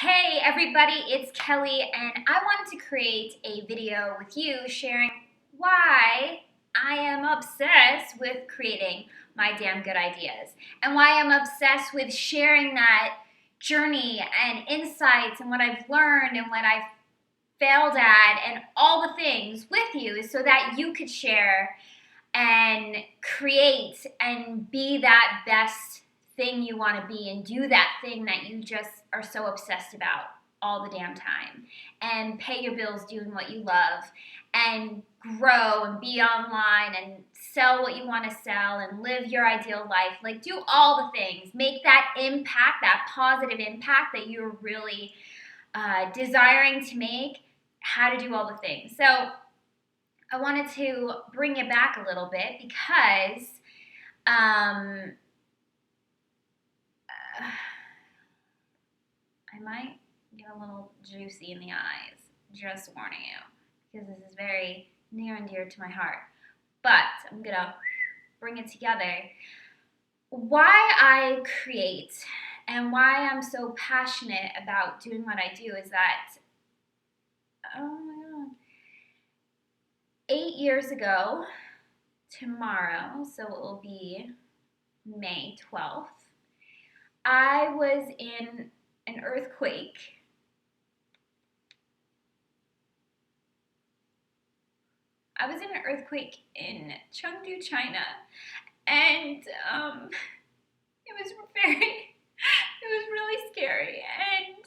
Hey everybody, it's Kelly and I wanted to create a video with you sharing why I am obsessed with creating my damn good ideas and why I'm obsessed with sharing that journey and insights and what I've learned and what I've failed at and all the things with you is so that you could share and create and be that best thing you want to be and do that thing that you just are so obsessed about all the damn time and pay your bills doing what you love and grow and be online and sell what you want to sell and live your ideal life. Like, do all the things, make that impact, that positive impact that you're really desiring to make, how to do all the things. So I wanted to bring it back a little bit because I might get a little juicy in the eyes, just warning you, because this is very near and dear to my heart. But I'm going to bring it together. Why I create and why I'm so passionate about doing what I do is that, oh my God, 8 years ago, tomorrow, so it will be May 12th, I was in an earthquake. I was in an earthquake in Chengdu, China, and it was really scary, and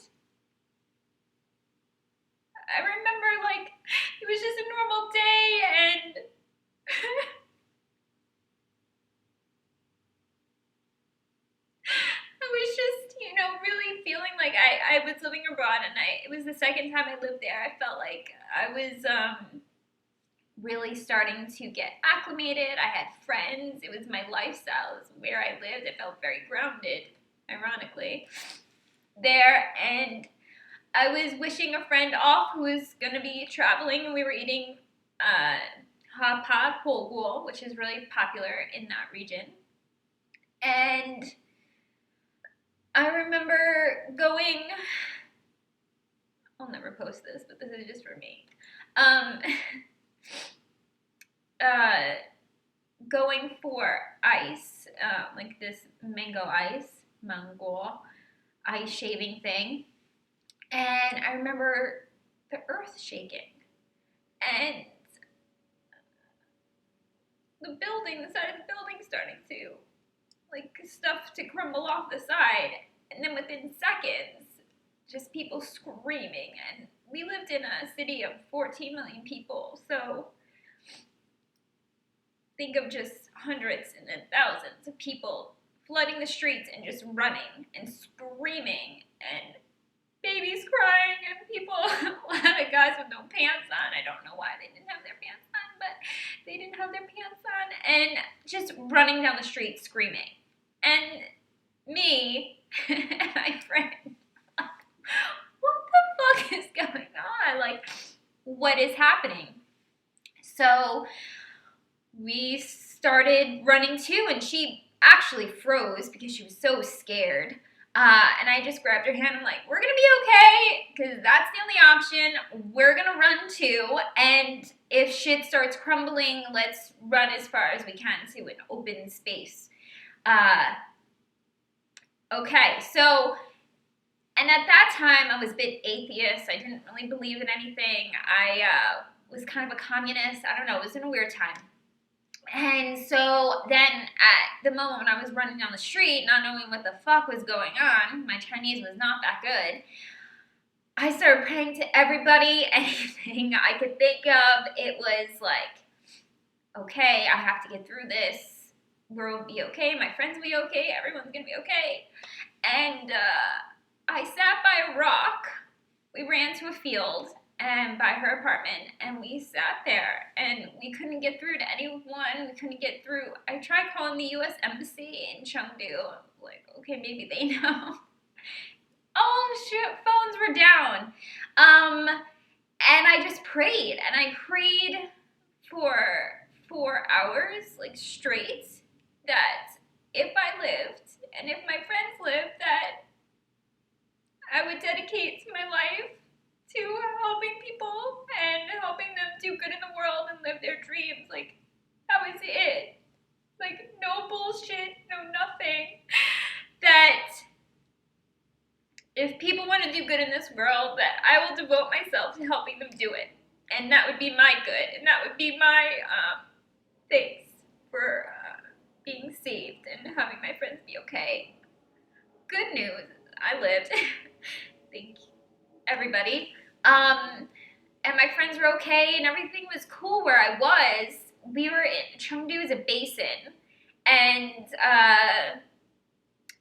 I remember, like, it was just a normal day, and I was just, really feeling like I was living abroad, and it was the second time I lived there. I felt like I was really starting to get acclimated. I had friends. It was my lifestyle. It was where I lived. I felt very grounded, ironically, there. And I was wishing a friend off who was going to be traveling, and we were eating hot pot polgul, which is really popular in that region. And I remember going, I'll never post this, but this is just for me. Going for ice, like this mango ice shaving thing. And I remember the earth shaking. And the side of the building starting to, like, stuff to crumble off the side. And then within seconds, just people screaming. And we lived in a city of 14 million people, so think of just hundreds and then thousands of people flooding the streets and just running and screaming and babies crying and people, a lot of guys with no pants on. I don't know why they didn't have their pants on, but they didn't have their pants on, and just running down the street screaming. And me and my friend, what the fuck is going on? Like, what is happening? So we started running too, and she actually froze because she was so scared. And I just grabbed her hand. I'm like, we're going to be okay, because that's the only option. We're going to run too, and if shit starts crumbling, let's run as far as we can to an open space. Okay, so, and at that time, I was a bit atheist. I didn't really believe in anything. I was kind of a communist. I don't know. It was in a weird time. And so then at the moment when I was running down the street, not knowing what the fuck was going on, my Chinese was not that good, I started praying to everybody, anything I could think of. It was like, okay, I have to get through this. We'll be okay. My friends will be okay. Everyone's going to be okay. And I sat by a rock. We ran to a field and by her apartment, and we sat there, and we couldn't get through to anyone. We couldn't get through. I tried calling the U.S. Embassy in Chengdu. Like, okay, maybe they know. Oh, shit, phones were down. And I just prayed, and I prayed for 4 hours, like, straight, that if I lived, and if my friends lived, that I would dedicate my life to helping people and helping them do good in the world and live their dreams. Like, that was it. Like, no bullshit, no nothing. That if people want to do good in this world, that I will devote myself to helping them do it. And that would be my good. And that would be my thanks for being saved and having my friends be okay. Good news, I lived. Thank you, everybody. And my friends were okay and everything was cool where I was. We were in Chengdu is a basin, and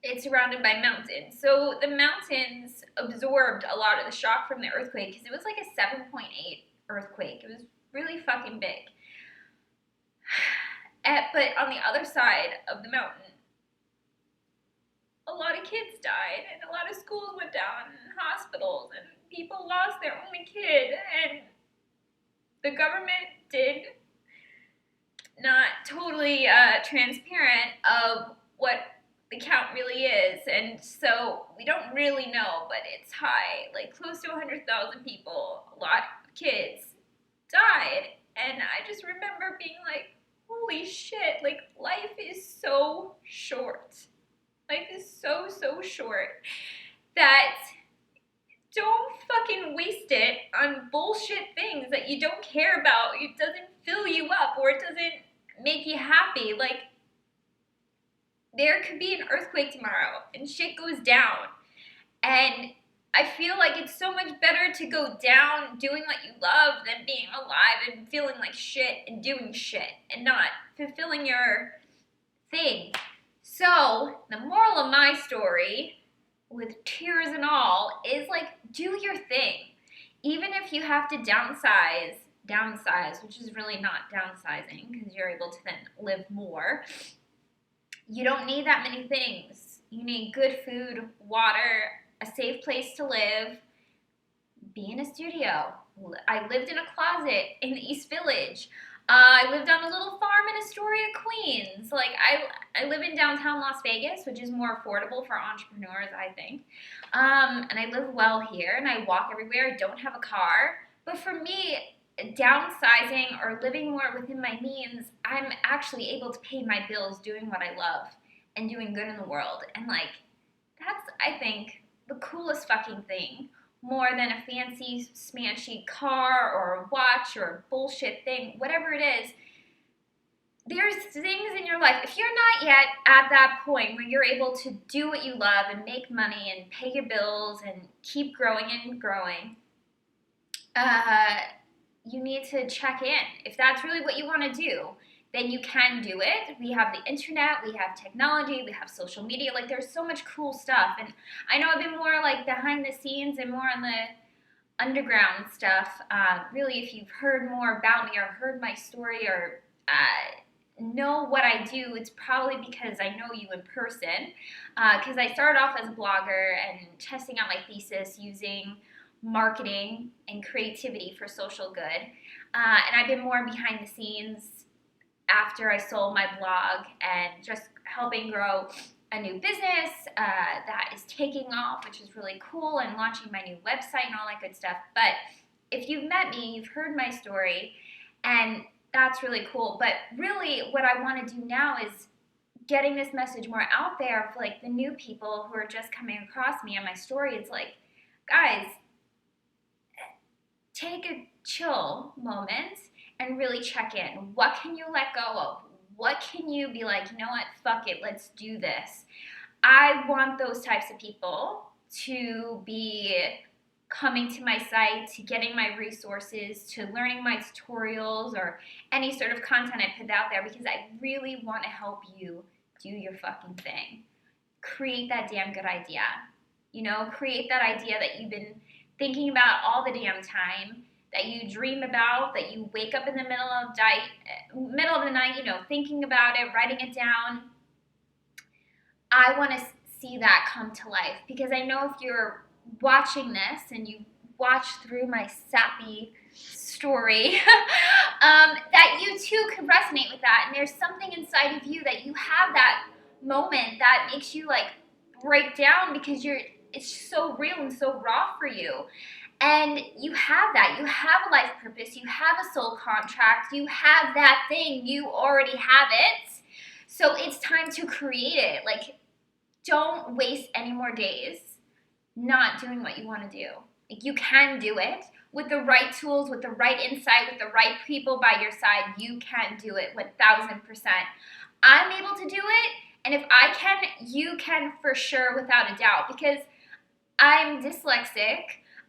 it's surrounded by mountains. So the mountains absorbed a lot of the shock from the earthquake because it was like a 7.8 earthquake. It was really fucking big. But on the other side of the mountain, a lot of kids died, and a lot of schools went down, and hospitals, and people lost their only kid, and the government did not totally transparent of what the count really is, and so we don't really know, but it's high, like close to 100,000 people, a lot of kids died, and I just remember being like, holy shit, like life is so short. Life is so, so short that don't fucking waste it on bullshit things that you don't care about. It doesn't fill you up or it doesn't make you happy. Like, there could be an earthquake tomorrow and shit goes down. And I feel like it's so much better to go down doing what you love than being alive and feeling like shit and doing shit and not fulfilling your thing. So, the moral of my story, with tears and all, is like, do your thing. Even if you have to downsize, which is really not downsizing because you're able to then live more. You don't need that many things. You need good food, water, a safe place to live, be in a studio. I lived in a closet in the East Village. I lived on a little farm in Astoria, Queens. Like, I live in downtown Las Vegas, which is more affordable for entrepreneurs, I think. And I live well here, and I walk everywhere. I don't have a car. But for me, downsizing or living more within my means, I'm actually able to pay my bills doing what I love and doing good in the world. And, like, that's, I think, the coolest fucking thing. More than a fancy, smashy car or a watch or a bullshit thing, whatever it is, there's things in your life. If you're not yet at that point where you're able to do what you love and make money and pay your bills and keep growing and growing, you need to check in. If that's really what you want to do, then you can do it. We have the internet, we have technology, we have social media. Like, there's so much cool stuff. And I know I've been more like behind the scenes and more on the underground stuff. Really, if you've heard more about me or heard my story or know what I do, it's probably because I know you in person. Because I started off as a blogger and testing out my thesis using marketing and creativity for social good. And I've been more behind the scenes after I sold my blog and just helping grow a new business that is taking off, which is really cool, and launching my new website and all that good stuff. But if you've met me, you've heard my story, and that's really cool. But really what I want to do now is getting this message more out there for like the new people who are just coming across me and my story. It's like, guys, take a chill moment and really check in. What can you let go of? What can you be like, you know what, fuck it, let's do this. I want those types of people to be coming to my site, to getting my resources, to learning my tutorials or any sort of content I put out there, because I really want to help you do your fucking thing. Create that damn good idea. You know, create that idea that you've been thinking about all the damn time, that you dream about, that you wake up in the middle of the night, you know, thinking about it, writing it down. I want to see that come to life, because I know if you're watching this and you watch through my sappy story, that you too could resonate with that, and there's something inside of you that you have that moment that makes you like break down because it's so real and so raw for you. And you have that. You have a life purpose. You have a soul contract. You have that thing. You already have it. So it's time to create it. Like, don't waste any more days not doing what you want to do. Like, you can do it with the right tools, with the right insight, with the right people by your side. You can do it 1000%. I'm able to do it, and if I can, you can for sure, without a doubt, because I'm dyslexic.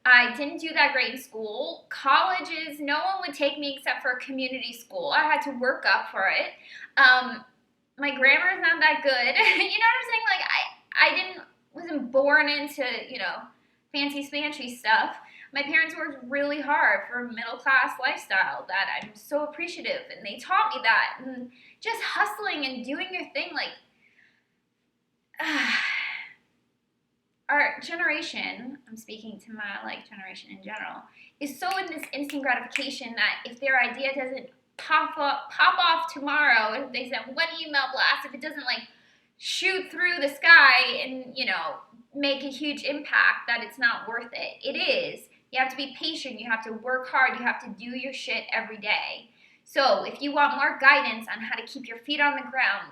I didn't do that great in school. Colleges, no one would take me except for a community school. I had to work up for it. My grammar is not that good. You know what I'm saying? Like, wasn't born into, fancy smanchy stuff. My parents worked really hard for a middle class lifestyle that I'm so appreciative, and they taught me that. And just hustling and doing your thing, like, our generation, I'm speaking to my generation in general, is so in this instant gratification that if their idea doesn't pop off tomorrow, if they send one email blast, if it doesn't shoot through the sky and make a huge impact, that it's not worth it. It is. You have to be patient. You have to work hard. You have to do your shit every day. So if you want more guidance on how to keep your feet on the ground,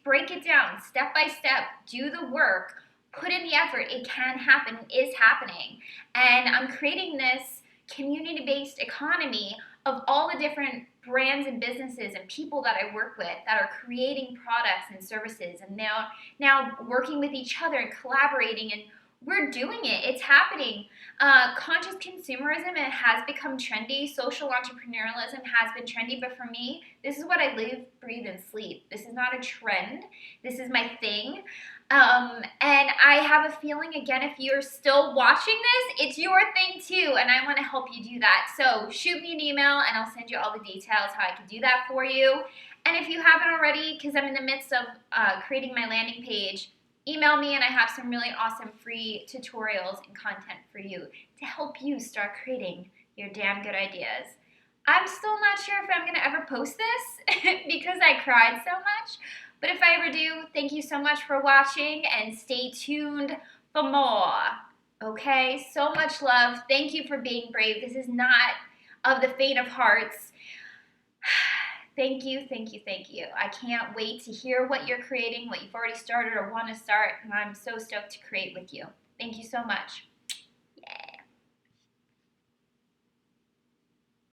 break it down step by step, do the work, put in the effort, it can happen, it is happening. And I'm creating this community-based economy of all the different brands and businesses and people that I work with that are creating products and services, and now working with each other and collaborating, and we're doing it. It's happening. Conscious consumerism, it has become trendy. Social entrepreneurialism has been trendy, but for me, this is what I live, breathe, and sleep. This is not a trend. This is my thing. And I have a feeling, again, if you're still watching this, it's your thing too, and I want to help you do that. So shoot me an email, and I'll send you all the details how I can do that for you. And if you haven't already, because I'm in the midst of creating my landing page, email me, and I have some really awesome free tutorials and content for you to help you start creating your damn good ideas. I'm still not sure if I'm going to ever post this because I cried so much. But if I ever do, thank you so much for watching, and stay tuned for more. Okay? So much love. Thank you for being brave. This is not of the faint of hearts. Thank you, thank you, thank you. I can't wait to hear what you're creating, what you've already started or want to start, and I'm so stoked to create with you. Thank you so much.